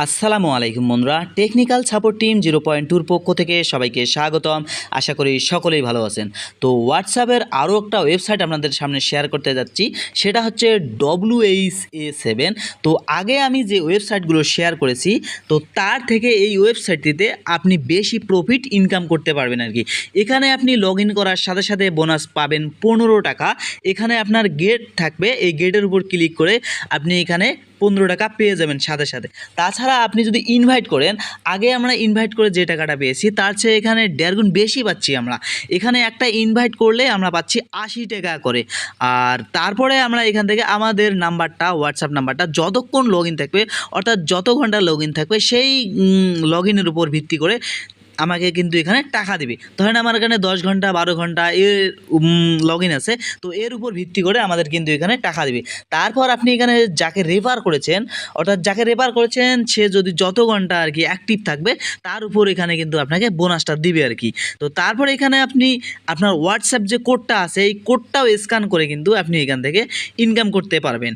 আসসালামু আলাইকুম বন্ধুরা, টেকনিক্যাল সাপোর্ট টিম 0.2 পক্ষ থেকে সবাইকে স্বাগতম। আশা করি সকলেই ভালো আছেন। তো হোয়াটসঅ্যাপের আরও একটা ওয়েবসাইট আপনাদের সামনে শেয়ার করতে যাচ্ছি, সেটা হচ্ছে WHA7। তো আগে আমি যে ওয়েবসাইটগুলো শেয়ার করেছি, তো তার থেকে এই ওয়েবসাইটটিতে আপনি বেশি প্রফিট ইনকাম করতে পারবেন আর কি। এখানে আপনি লগ ইন করার সাথে সাথে বোনাস পাবেন 15 টাকা। এখানে আপনার গেট থাকবে, এই গেটের উপর ক্লিক করে আপনি এখানে 15 টাকা পেয়ে যাবেন সাথে সাথে। তাছাড়া আপনি যদি ইনভাইট করেন, আগে আমরা ইনভাইট করে যে টাকাটা পেয়েছি তার চেয়ে এখানে 1.5 গুণ বেশি পাচ্ছি আমরা। এখানে একটা ইনভাইট করলে আমরা পাচ্ছি 80 টাকা করে। আর তারপরে আমরা এখান থেকে আমাদের নাম্বারটা, হোয়াটসঅ্যাপ নাম্বারটা যতক্ষণ লগ ইন থাকবে, অর্থাৎ যত ঘন্টা লগ ইন থাকবে, সেই লগ ইনের উপর ভিত্তি করে আমাকে কিন্তু এখানে টাকা দিবে। ধরেন আমার এখানে 10 ঘন্টা 12 ঘন্টা এর লগ ইন আছে, তো এর উপর ভিত্তি করে আমাদের কিন্তু এখানে টাকা দিবে। তারপর আপনি এখানে যাকে রেফার করেছেন, অর্থাৎ যাকে রেফার করেছেন সে যদি যত ঘন্টা আর কি অ্যাক্টিভ থাকবে, তার উপর এখানে কিন্তু আপনাকে বোনাসটা দিবে আর কি। তো তারপর এখানে আপনি আপনার হোয়াটসঅ্যাপ যে কোডটা আছে, এই কোডটাও স্ক্যান করে কিন্তু আপনি এখান থেকে ইনকাম করতে পারবেন।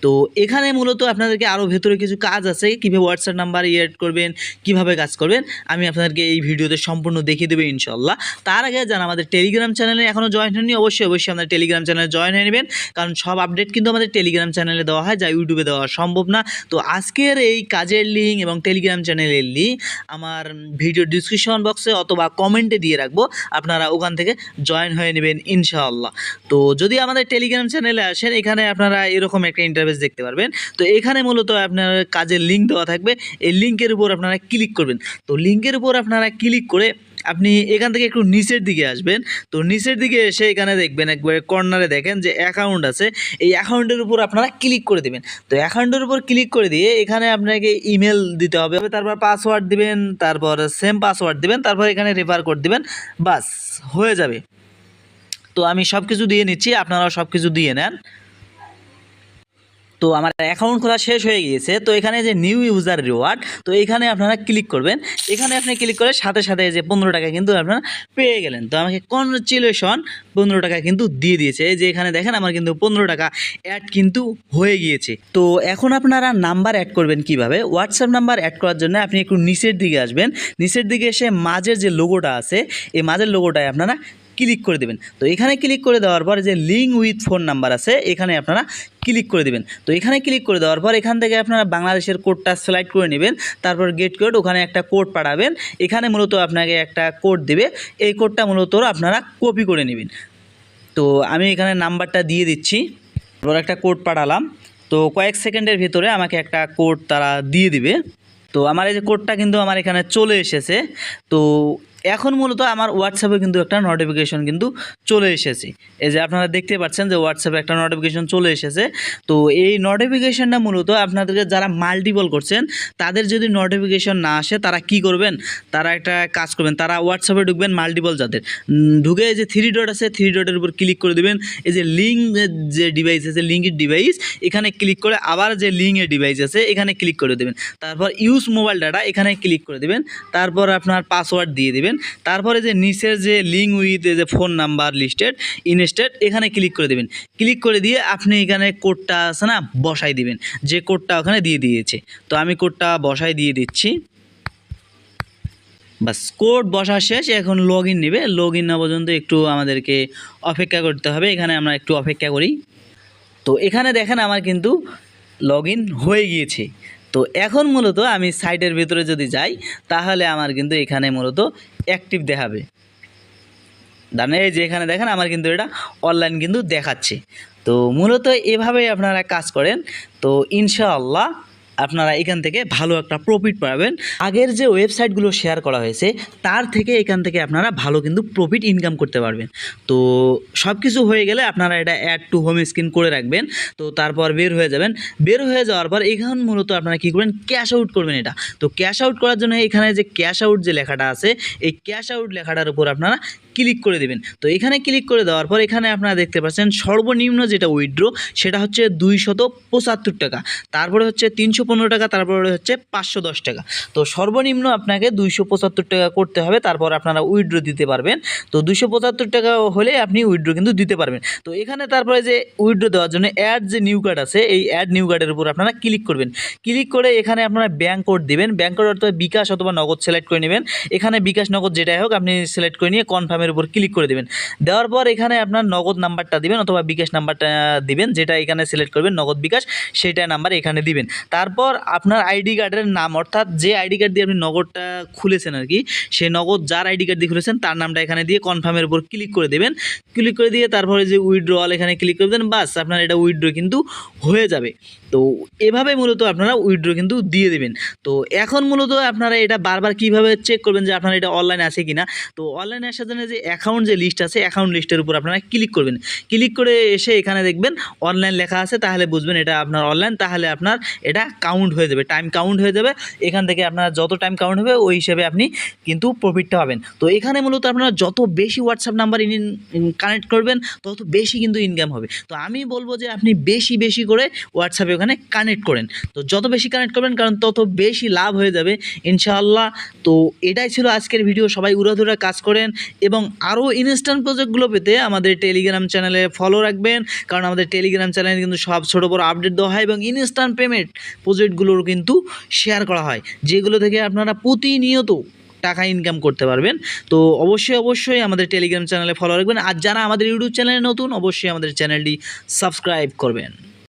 তো এখানে মূলত আপনাদেরকে আরও ভেতরে কিছু কাজ আছে, কীভাবে হোয়াটসঅ্যাপ নাম্বার এড করবেন, কিভাবে কাজ করবেন, আমি আপনাদেরকে এই ভিডিওতে সম্পূর্ণ দেখিয়ে দেবো ইনশাল্লাহ। তার আগে যারা আমাদের টেলিগ্রাম চ্যানেলে এখনও জয়েন হয়নি, অবশ্যই আমাদের টেলিগ্রাম চ্যানেলে জয়েন হয়ে নেবেন, কারণ সব আপডেট কিন্তু আমাদের টেলিগ্রাম চ্যানেলে দেওয়া হয়, যা ইউটিউবে দেওয়া সম্ভব না। তো আজকের এই কাজের লিঙ্ক এবং টেলিগ্রাম চ্যানেলের লিঙ্ক আমার ভিডিও ডিসক্রিপশন বক্সে অথবা কমেন্টে দিয়ে রাখবো, আপনারা ওখান থেকে জয়েন হয়ে নেবেন ইনশাআল্লাহ। তো যদি আমাদের টেলিগ্রাম চ্যানেলে আসেন, এখানে আপনারা এরকম একটা ইন্টারভিউ দেখতে পারবেন। তো এখানে মূলত আপনার কাজের লিঙ্ক দেওয়া থাকবে, এই লিঙ্কের উপর আপনারা ক্লিক করবেন। তো লিঙ্কের উপর আপনারা ক্লিক করে আপনি এখান থেকে একটু নিচের দিকে আসবেন। তো নিচের দিকে এসে এখানে দেখবেন একবারে কর্নারে দেখেন যে অ্যাকাউন্ট আছে, এই অ্যাকাউন্টের উপর আপনারা ক্লিক করে দেবেন। তো অ্যাকাউন্টের উপর ক্লিক করে দিয়ে এখানে আপনাকে ইমেল দিতে হবে, তারপর পাসওয়ার্ড দিবেন, তারপর সেম পাসওয়ার্ড দিবেন, তারপর এখানে রেফার কোড দিবেন, বাস হয়ে যাবে। তো আমি সব কিছু দিয়ে নিচ্ছি, আপনারাও সব কিছু দিয়ে নেন। তো আমার অ্যাকাউন্ট খোলা শেষ হয়ে গিয়েছে। তো এখানে যে নিউ ইউজার রিওয়ার্ড, তো এখানে আপনারা ক্লিক করবেন। এখানে আপনি ক্লিক করে সাথে সাথে যে 15 টাকা কিন্তু আপনারা পেয়ে গেলেন। তো আমাকে কনগ্রাচুলেশন, 15 টাকা কিন্তু দিয়ে দিয়েছে। এই যে এখানে দেখেন আমার কিন্তু 15 টাকা অ্যাড কিন্তু হয়ে গিয়েছে। তো এখন আপনারা নাম্বার অ্যাড করবেন কিভাবে? হোয়াটসঅ্যাপ নাম্বার অ্যাড করার জন্য আপনি একটু নিচের দিকে আসবেন। নিচের দিকে এসে মাঝের যে লোগোটা আছে, এই মাঝের লোগোটায় আপনারা ক্লিক করে দেবেন। তো এখানে ক্লিক করে দেওয়ার পর যে লিঙ্ক উইথ ফোন নাম্বার আছে, এখানে আপনারা ক্লিক করে দেবেন। তো এখানে ক্লিক করে দেওয়ার পর এখান থেকে আপনারা বাংলাদেশের কোডটা সিলেক্ট করে নেবেন, তারপর গেট কোড, ওখানে একটা কোড পাঠাবেন। এখানে মূলত আপনাকে একটা কোড দিবে, এই কোডটা মূলত আপনারা কপি করে নেবেন। তো আমি এখানে নাম্বারটা দিয়ে দিচ্ছি, তারপর একটা কোড পাঠালাম। তো কয়েক সেকেন্ডের ভিতরে আমাকে একটা কোড তারা দিয়ে দিবে। তো আমার এই যে কোডটা কিন্তু আমার এখানে চলে এসেছে। তো এখন মূলত আমার হোয়াটসঅ্যাপে কিন্তু একটা নোটিফিকেশন কিন্তু চলে এসেছে। এই যে আপনারা দেখতে পাচ্ছেন যে হোয়াটসঅ্যাপে একটা নোটিফিকেশন চলে এসেছে। তো এই নোটিফিকেশনটা মূলত আপনাদেরকে যারা মাল্টিপল করছেন, তাদের যদি নোটিফিকেশন না আসে তারা কি করবেন? তারা একটা কাজ করবেন, তারা হোয়াটসঅ্যাপে ঢুকবেন, মাল্টিপল যাদের ঢুকে এই যে 3 ডট আছে, 3 ডটের উপর ক্লিক করে দেবেন। এই যে লিঙ্ক যে ডিভাইস আছে, লিঙ্কের ডিভাইস, এখানে ক্লিক করে আবার যে লিঙ্কের ডিভাইস আছে এখানে ক্লিক করে দেবেন। তারপর ইউজ মোবাইল ডাটা, এখানে ক্লিক করে দেবেন। তারপর আপনার পাসওয়ার্ড দিয়ে দেবেন। তারপরে যে নিচের যে লিঙ্ক উইথ যে ফোন নাম্বার লিস্টেড ইনস্টেড, এখানে ক্লিক করে দেবেন। ক্লিক করে দিয়ে আপনি এখানে কোডটা আছে না, বসাই দিবেন, যে কোডটা ওখানে দিয়ে দিয়েছে। তো আমি কোডটা বসাই দিয়ে দিচ্ছি। বাস কোড বসা শেষ। এখন লগ ইন নেবে, লগ ইন না পর্যন্ত একটু আমাদেরকে অপেক্ষা করতে হবে। এখানে আমরা একটু অপেক্ষা করি। তো এখানে দেখেন আমার কিন্তু লগ ইন হয়ে গিয়েছে। তো এখন মূলত আমি সাইটের ভিতরে যদি যাই, তাহলে আমার কিন্তু এখানে মূলত অ্যাক্টিভ দেখাবে। এই যে এখানে দেখেন আমার কিন্তু এটা অনলাইন কিন্তু দেখাচ্ছে। তো মূলত এভাবেই আপনারা কাজ করেন। তো ইনশাআল্লাহ আপনারা এখান থেকে ভালো একটা প্রফিট পাবেন। আগের যে ওয়েবসাইটগুলো শেয়ার করা হয়েছে তার থেকে এখান থেকে আপনারা ভালো কিন্তু প্রফিট ইনকাম করতে পারবেন। তো সব কিছু হয়ে গেলে আপনারা এটা অ্যাড টু হোম স্ক্রিন করে রাখবেন। তো তারপর বের হয়ে যাবেন। বের হয়ে যাওয়ার পর এখন মূলত আপনারা কী করবেন? ক্যাশ আউট করবেন এটা। তো ক্যাশ আউট করার জন্য এখানে যে ক্যাশ আউট যে লেখাটা আছে, এই ক্যাশ আউট লেখাটার উপর আপনারা ক্লিক করে দেবেন। তো এখানে ক্লিক করে দেওয়ার পর এখানে আপনারা দেখতে পাচ্ছেন সর্বনিম্ন যেটা উইথড্র সেটা হচ্ছে 275 টাকা, তারপরে হচ্ছে 315 টাকা, তারপরে হচ্ছে 510 টাকা। তো সর্বনিম্ন আপনাকে 275 টাকা করতে হবে, তারপর আপনারা উইথড্র দিতে পারবেন। তো 275 টাকা হলে আপনি উইথড্র কিন্তু দিতে পারবেন। তো এখানে তারপরে যে উইথড্র দেওয়ার জন্য অ্যাড যে নিউ কার্ড আছে, এই অ্যাড নিউ কার্ডের উপর আপনারা ক্লিক করবেন। ক্লিক করে এখানে আপনারা ব্যাঙ্ক কোড দিবেন। ব্যাঙ্ক কোড অর্থাৎ বিকাশ অথবা নগদ সিলেক্ট করে নেবেন। এখানে বিকাশ নগদ যেটাই হোক আপনি সিলেক্ট করে নিয়ে কনফার্মের উপর ক্লিক করে দেবেন। দেওয়ার পর এখানে আপনার নগদ নাম্বারটা দিবেন অথবা বিকাশ নাম্বারটা দিবেন, যেটা এখানে সিলেক্ট করবেন নগদ বিকাশ সেইটা নাম্বার এখানে দিবেন। তারপর আপনার আইডি কার্ডের নাম, অর্থাৎ যে আইডি কার্ড দিয়ে আপনি নগদটা খুলেছেন আর কি, সেই নগদ যার আইডি কার্ড দিয়ে খুলেছেন তার নামটা এখানে দিয়ে কনফার্মের উপর ক্লিক করে দেবেন। ক্লিক করে দিয়ে তারপরে যে উইথড্রয়াল এখানে ক্লিক করে দেন, বাস আপনার এটা উইথড্র কিন্তু হয়ে যাবে। তো এভাবে মূলত আপনারা উইথড্র কিন্তু দিয়ে দেবেন। তো এখন মূলত আপনারা এটা বারবার কীভাবে চেক করবেন যে আপনার এটা অনলাইনে আছে কি না। তো অনলাইনে আসার জন্য যে অ্যাকাউন্ট যে লিস্ট আছে, অ্যাকাউন্ট লিস্টের উপর আপনারা ক্লিক করবেন। ক্লিক করে এসে এখানে দেখবেন অনলাইন লেখা আছে, তাহলে বুঝবেন এটা আপনার অনলাইন, তাহলে আপনার এটা কাউন্ট হয়ে যাবে, টাইম কাউন্ট হয়ে যাবে। এখান থেকে আপনার যত টাইম কাউন্ট হবে ওই হিসেবে আপনি কিন্তু প্রফিটটা পাবেন। তো এখানে মূলত আপনারা যত বেশি হোয়াটসঅ্যাপ নাম্বার কানেক্ট করবেন তত বেশি কিন্তু ইনকাম হবে। তো আমি বলবো যে আপনি বেশি বেশি করে হোয়াটসঅ্যাপে ওখানে কানেক্ট করেন। তো যত বেশি কানেক্ট করবেন কারণ তত বেশি লাভ হয়ে যাবে ইনশাআল্লাহ। তো এটাই ছিল আজকের ভিডিও। সবাই উড়াধুরা কাজ করেন এবং আরও ইনস্ট্যান্ট প্রজেক্টগুলো পেতে আমাদের টেলিগ্রাম চ্যানেলে ফলো রাখবেন, কারণ আমাদের টেলিগ্রাম চ্যানেলে কিন্তু সব ছোটো বড়ো আপডেট দেওয়া হয় এবং ইনস্ট্যান্ট পেমেন্ট প্রজেক্টগুলোর কিন্তু শেয়ার করা হয়, যেগুলো থেকে আপনারা প্রতিনিয়ত টাকা ইনকাম করতে পারবেন। তো অবশ্যই আমাদের টেলিগ্রাম চ্যানেলে ফলো রাখবেন। আর যারা আমাদের ইউটিউব চ্যানেলে নতুন, অবশ্যই আমাদের চ্যানেলটি সাবস্ক্রাইব করবেন।